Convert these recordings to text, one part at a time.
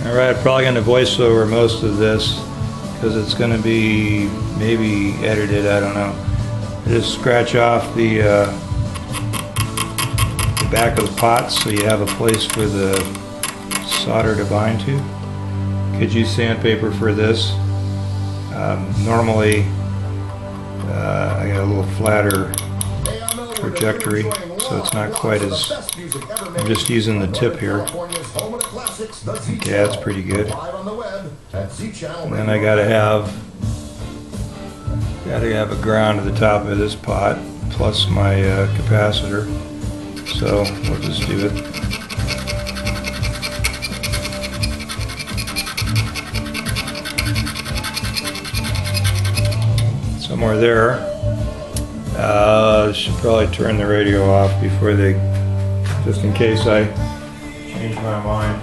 Alright, probably going to voice over most of this because it's going to be maybe edited, I don't know. Just scratch off the back of the pots so you have a place for the solder to bind to. Could use sandpaper for this. Normally I got a little flatter trajectory, so it's not quite as, I'm just using the tip here. Okay, that's pretty good. And then I gotta have a ground at the top of this pot plus my capacitor, so we'll just do it. Somewhere there. Should probably turn the radio off before they, just in case I change my mind.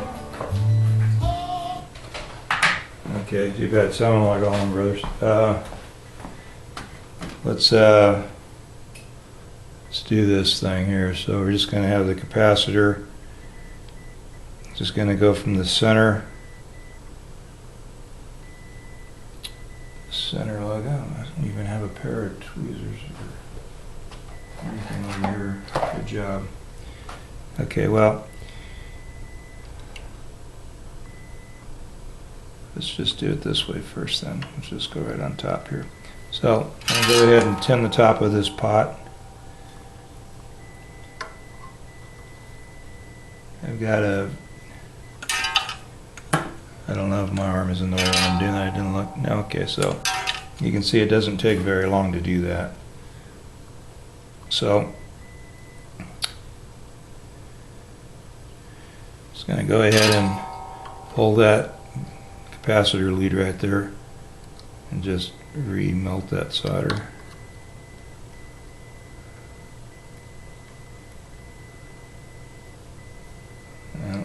Okay, too bad. Sound like Allman Brothers. Let's do this thing here. So we're just going to have the capacitor. Just going to go from the center logo. I don't even have a pair of tweezers or anything over here. Good job. Okay, well, let's just do it this way first then. Let's just go right on top here. So I'm going to go ahead and tin the top of this pot. I've got a, I don't know if my arm is in the way when I'm doing that. I didn't look. No, okay, so you can see it doesn't take very long to do that. So just going to go ahead and pull that capacitor lead right there and just remelt that solder. Now,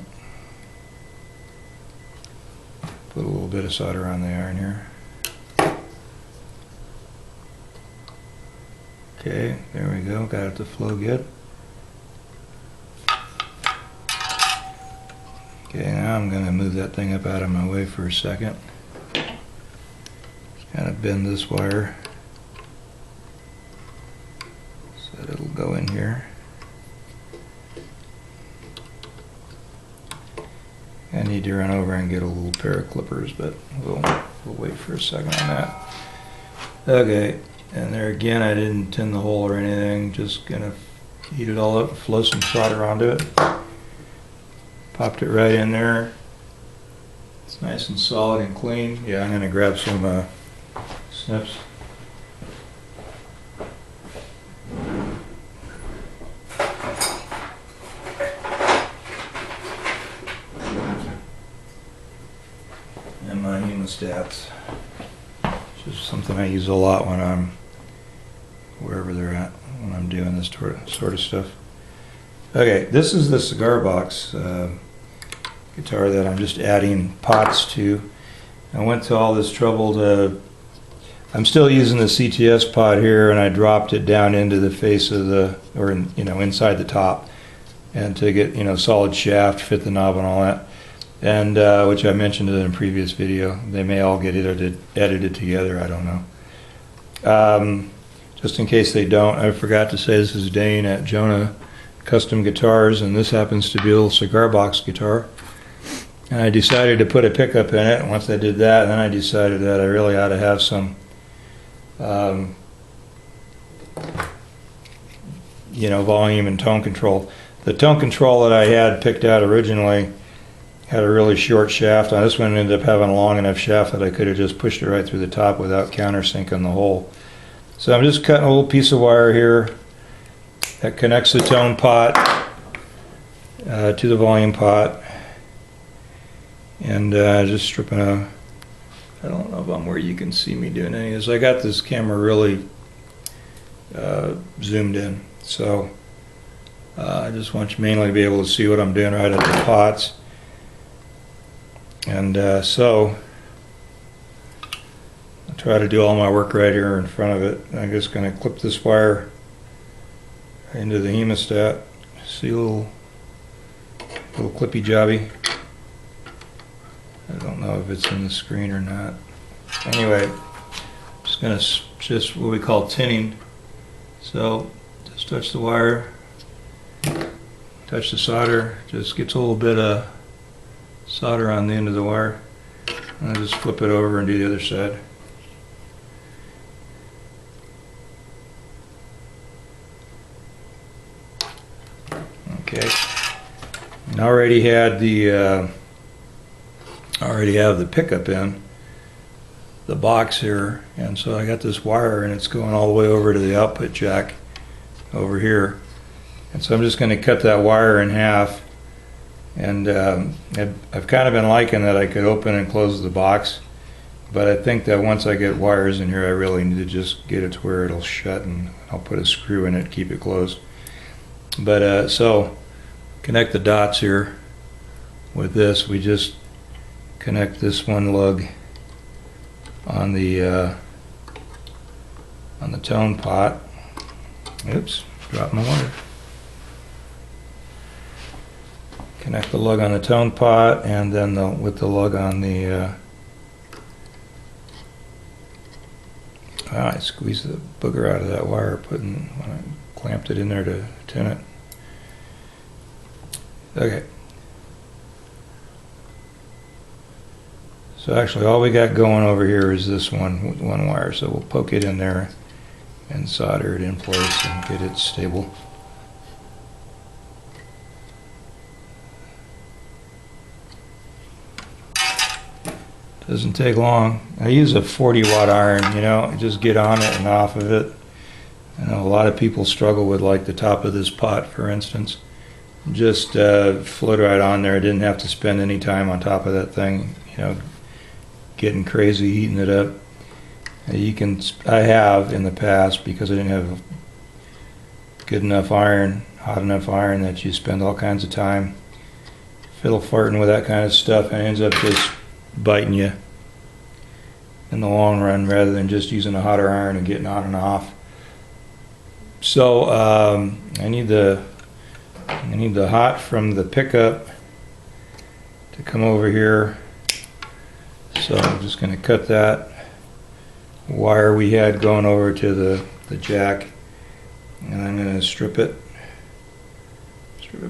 put a little bit of solder on the iron here. Okay, there we go, got it to flow good. Okay, now I'm going to move that thing up out of my way for a second. Just kind of bend this wire so that it'll go in here. I need to run over and get a little pair of clippers, but we'll wait for a second on that. Okay, and there again, I didn't tin the hole or anything, just gonna heat it all up, flow some solder onto it. Popped it right in there. It's nice and solid and clean. Yeah, I'm gonna grab some snips. And my hemostats. It's just something I use a lot when I'm wherever they're at, when I'm doing this sort of stuff. Okay, this is the Cigar box guitar that I'm just adding pots to. I went to all this trouble to, I'm still using the CTS pot here, and I dropped it down into the face of the, or inside the top, and to get solid shaft, fit the knob and all that, and which I mentioned in a previous video. They may all get edited together, I don't know. Just in case they don't, I forgot to say this is Dane at Jonah Custom Guitars, and this happens to be a little cigar box guitar. And I decided to put a pickup in it. Once I did that, then I decided that I really ought to have some volume and tone control. The tone control that I had picked out originally had a really short shaft. Now this one ended up having a long enough shaft that I could have just pushed it right through the top without countersinking the hole. So I'm just cutting a little piece of wire here that connects the tone pot to the volume pot, and just stripping a, I don't know if I'm where you can see me doing any of this. I got this camera really zoomed in, so I just want you mainly to be able to see what I'm doing right at the pots. And so I'll try to do all my work right here in front of it. I'm just going to clip this wire into the hemostat. See a little clippy jobby. know if it's in the screen or not. Anyway, just gonna just what we call tinning. So just touch the wire, touch the solder, just gets a little bit of solder on the end of the wire, and I just flip it over and do the other side. Okay, and I already had the already have the pickup in the box here, and so I got this wire and it's going all the way over to the output jack over here, and so I'm just going to cut that wire in half. And I've kind of been liking that I could open and close the box, but I think that once I get wires in here I really need to just get it to where it'll shut, and I'll put a screw in it, keep it closed. But so connect the dots here with this. We just connect this one lug on the tone pot. Oops, dropped my wire. Connect the lug on the tone pot, and then with the lug on the I squeezed the booger out of that wire when I clamped it in there to tin it. Okay. So actually all we got going over here is this one wire, so we'll poke it in there and solder it in place and get it stable. Doesn't take long. I use a 40-watt iron, you know, just get on it and off of it. I know a lot of people struggle with like the top of this pot, for instance. Just float right on there. I didn't have to spend any time on top of that thing, you know, getting crazy, heating it up. I have in the past, because I didn't have good enough iron, hot enough iron, that you spend all kinds of time fiddle farting with that kind of stuff, and it ends up just biting you in the long run rather than just using a hotter iron and getting on and off. So I need the hot from the pickup to come over here. So I'm just going to cut that wire we had going over to the jack, and I'm going to strip it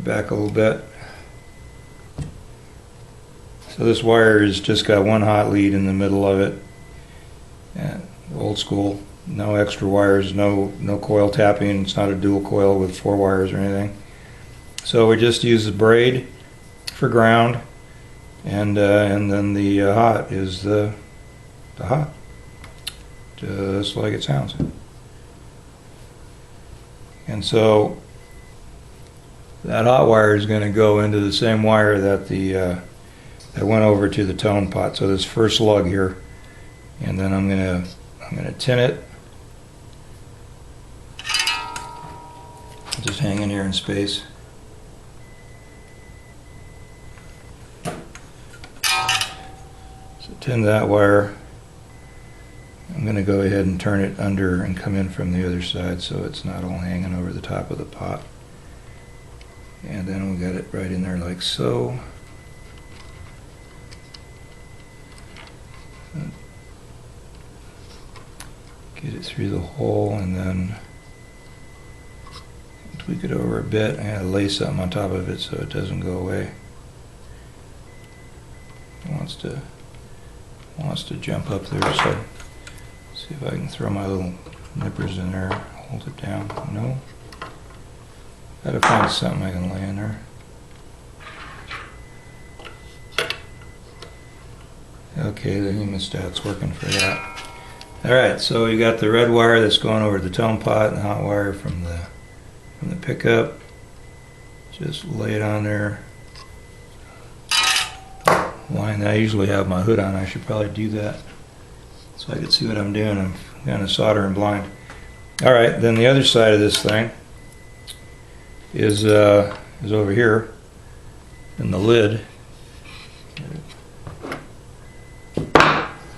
back a little bit. So this wire has just got one hot lead in the middle of it. And old school, no extra wires, no coil tapping. It's not a dual coil with 4 wires or anything. So we just use the braid for ground, and then the hot is the hot, just like it sounds. And so that hot wire is going to go into the same wire that that went over to the tone pot. So this first lug here, and then I'm gonna tin it. Just hang in here in space. So tin that wire. I'm gonna go ahead and turn it under and come in from the other side so it's not all hanging over the top of the pot. And then we got it right in there like so. Get it through the hole, and then tweak it over a bit. I gotta lay something on top of it so it doesn't go away. It wants to jump up there, so see if I can throw my little nippers in there, hold it down. No. Gotta find something I can lay in there. Okay, the hemostat's working for that. Alright, so we got the red wire that's going over to the tone pot and the hot wire from the pickup. Just lay it on there. Line that. I usually have my hood on. I should probably do that so I can see what I'm doing. I'm kind of soldering blind. Alright, then the other side of this thing is over here in the lid.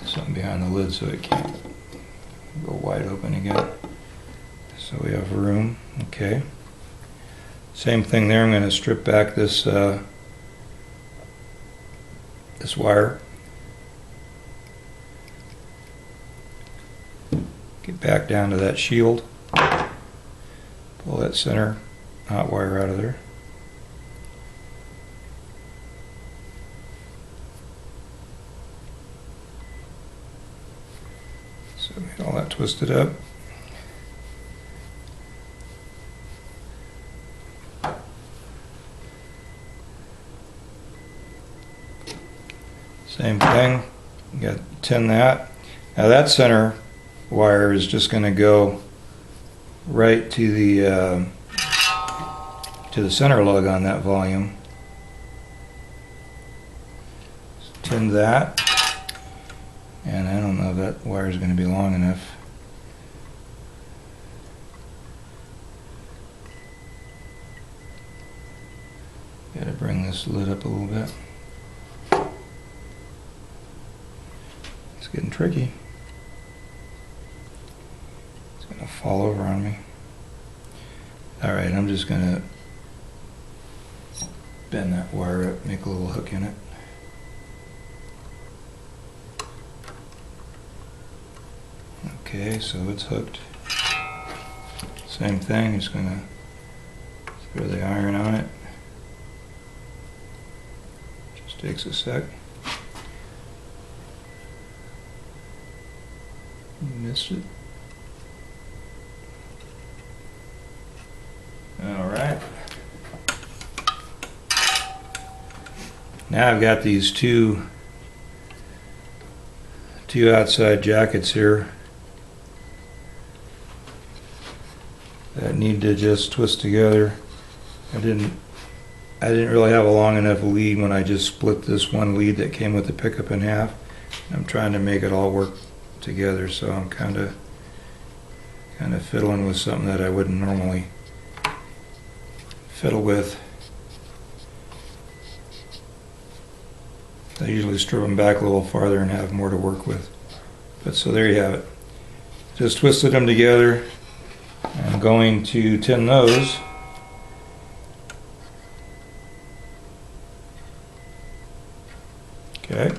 Something behind the lid so it can't go wide open again. So we have room. Okay. Same thing there. I'm going to strip back this this wire Get back down to that shield. Pull that center hot wire out of there. So get all that twisted up. Same thing, you got to tin that. Now that center wire is just going to go right to the center lug on that volume. Tin that, and I don't know if that wire is going to be long enough. Got to bring this lid up a little bit. It's getting tricky. It's going to fall over on me. Alright, I'm just going to bend that wire up, make a little hook in it. Okay, so it's hooked. Same thing, just going to throw the iron on it. Just takes a sec. Missed it. Alright. Now I've got these two outside jackets here that need to just twist together. I didn't really have a long enough lead when I just split this one lead that came with the pickup in half. I'm trying to make it all work together, so I'm kind of fiddling with something that I wouldn't normally fiddle with. I usually strip them back a little farther and have more to work with. But so there you have it. Just twisted them together. I'm going to tin those. Okay.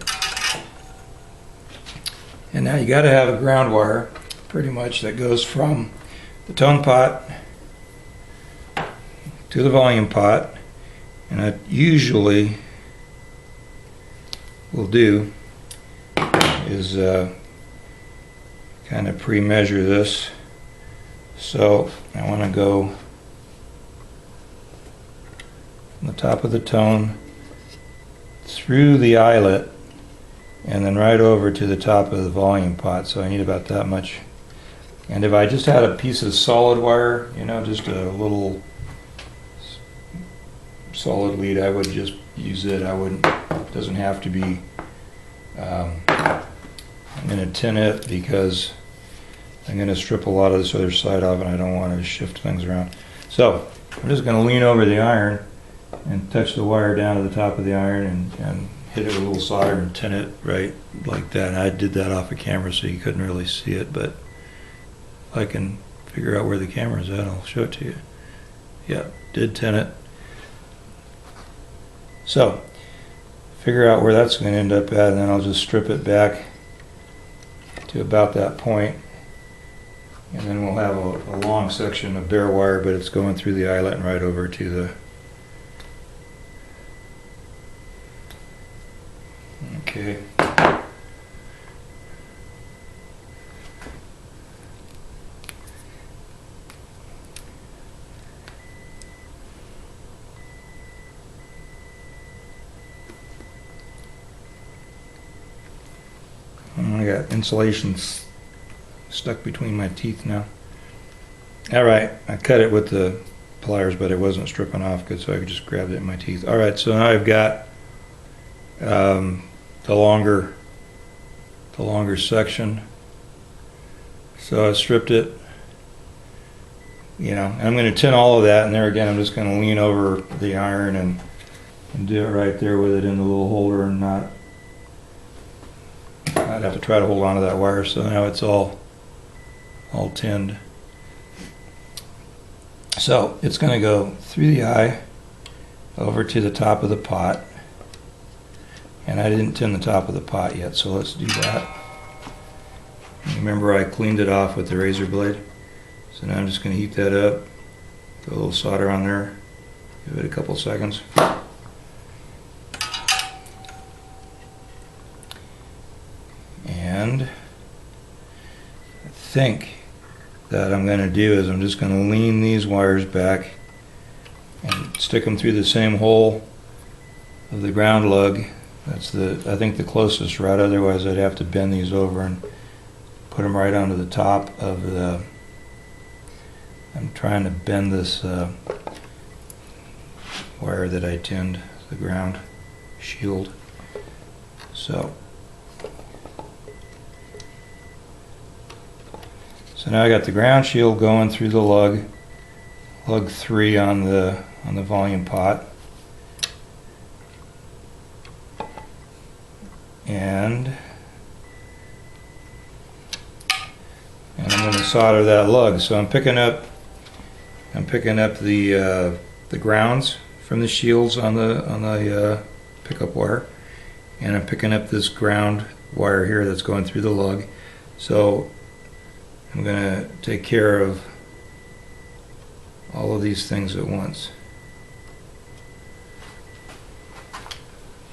And now you got to have a ground wire, pretty much, that goes from the tone pot to the volume pot. And I usually will do is kind of pre-measure this. So I want to go from the top of the tone through the eyelet and then right over to the top of the volume pot. So I need about that much. And if I just had a piece of solid wire, you know, just a little solid lead, I would just use it. I wouldn't, it doesn't have to be, I'm going to tin it because I'm going to strip a lot of this other side off and I don't want to shift things around. So I'm just going to lean over the iron and touch the wire down to the top of the iron and hit it with a little solder and tin it right like that. And I did that off of camera so you couldn't really see it, but if I can figure out where the camera's at, I'll show it to you. Yeah, did tin it. So figure out where that's going to end up at, and then I'll just strip it back to about that point. And then we'll have a long section of bare wire, but it's going through the eyelet and right over to the... Okay. I got insulation stuck between my teeth now. Alright, I cut it with the pliers, but it wasn't stripping off good, so I could just grab it in my teeth. Alright, so now I've got the longer section. So I stripped it, you know, and I'm going to tin all of that, and there again I'm just going to lean over the iron and do it right there with it in the little holder and not, I'd have to try to hold on to that wire. So now it's all tinned. So it's going to go through the eye over to the top of the pot, and I didn't tin the top of the pot yet, so let's do that. Remember, I cleaned it off with the razor blade. So now I'm just going to heat that up. Put a little solder on there. Give it a couple seconds. And I think that I'm going to do is I'm just going to lean these wires back and stick them through the same hole of the ground lug. That's I think the closest route. Otherwise I'd have to bend these over and put them right onto the top of the, I'm trying to bend this wire that I tinned the ground shield. So now I got the ground shield going through the lug 3 on the volume pot, and I'm going to solder that lug. So I'm picking up the grounds from the shields on the pickup wire, and I'm picking up this ground wire here that's going through the lug. So I'm going to take care of all of these things at once.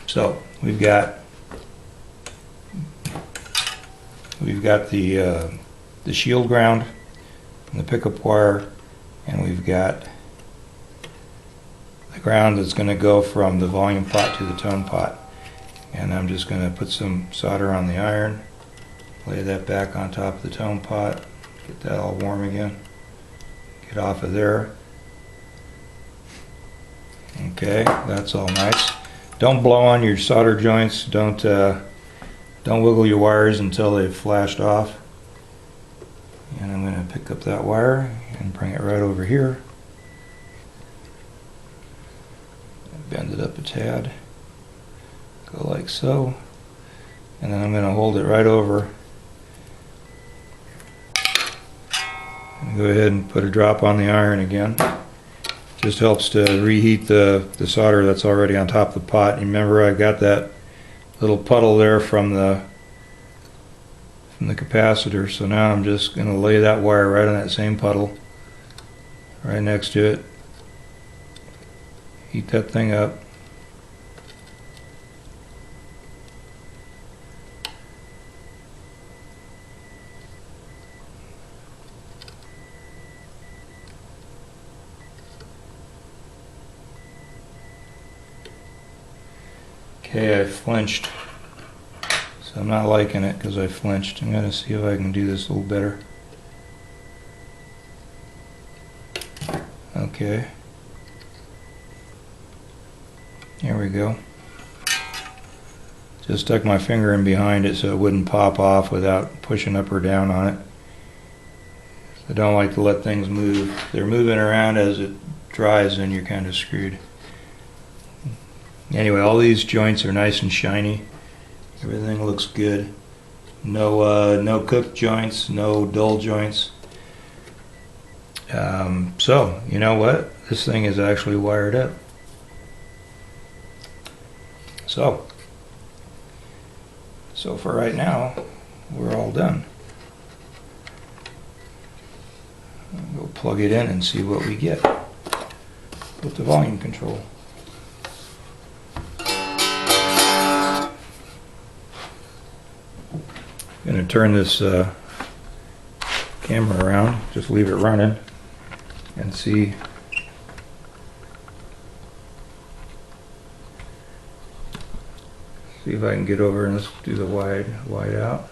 So we've got the shield ground and the pickup wire, and we've got the ground that's going to go from the volume pot to the tone pot. And I'm just going to put some solder on the iron, lay that back on top of the tone pot, get that all warm again, get off of there. Okay, that's all nice. Don't blow on your solder joints. Don't wiggle your wires until they've flashed off. And I'm going to pick up that wire and bring it right over here. Bend it up a tad. Go like so. And then I'm going to hold it right over. And go ahead and put a drop on the iron again. Just helps to reheat the solder that's already on top of the pot. And remember, I got that little puddle there from the capacitor, so now I'm just going to lay that wire right on that same puddle, right next to it. Heat that thing up. Okay, I flinched. So I'm not liking it because I flinched. I'm going to see if I can do this a little better. Okay. Here we go. Just stuck my finger in behind it so it wouldn't pop off without pushing up or down on it. I don't like to let things move. If they're moving around as it dries, then you're kind of screwed. Anyway, all these joints are nice and shiny. Everything looks good. No cooked joints, no dull joints. So, you know what? This thing is actually wired up. So for right now, we're all done. We'll plug it in and see what we get with the volume control. I'm going to turn this camera around, just leave it running, and see if I can get over and let's do the wide out.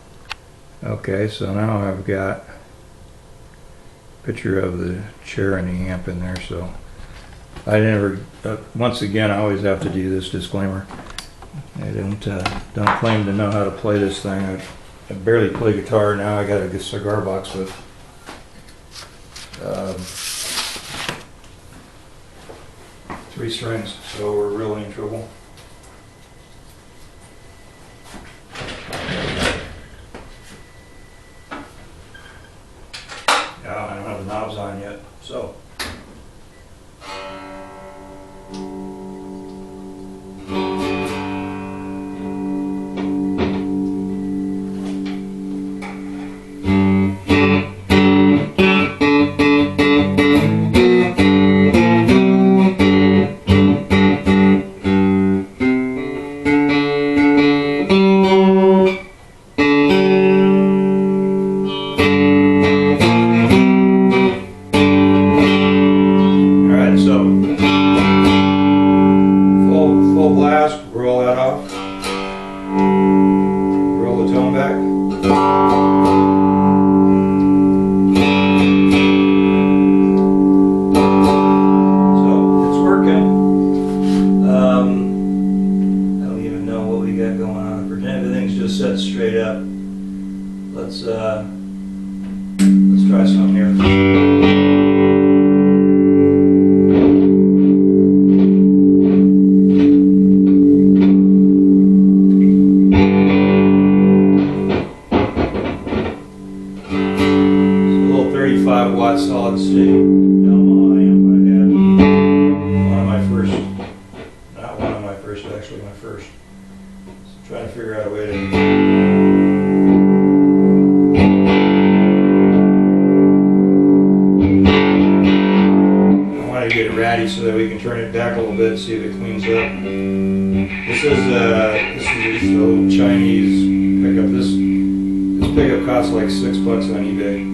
Okay, so now I've got a picture of the chair and the amp in there, so I never, once again, I always have to do this disclaimer. I don't claim to know how to play this thing. I barely play guitar now. I got a cigar box with 3 strings, so we're really in trouble. Yeah, I don't have the knobs on yet, so. full blast, roll that off, roll the tone back. So it's working. I don't even know what we got going on. Pretend everything's just set straight up. Let's try something here. Watt solid state Yamaha amp I had. One of my first, not one of my first, actually my first. So trying to figure out a way to. I want to get it ratty so that we can turn it back a little bit and see if it cleans up. This is this old Chinese pickup. This pickup costs like $6 on eBay.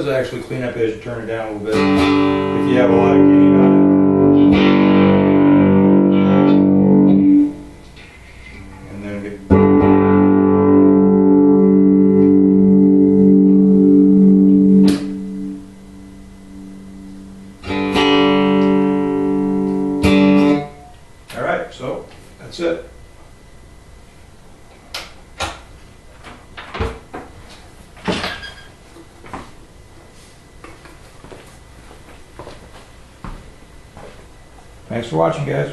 Actually clean up as you turn it down a little bit if you have a lot of gain on it. And then get all right, so that's it. Thanks for watching, guys.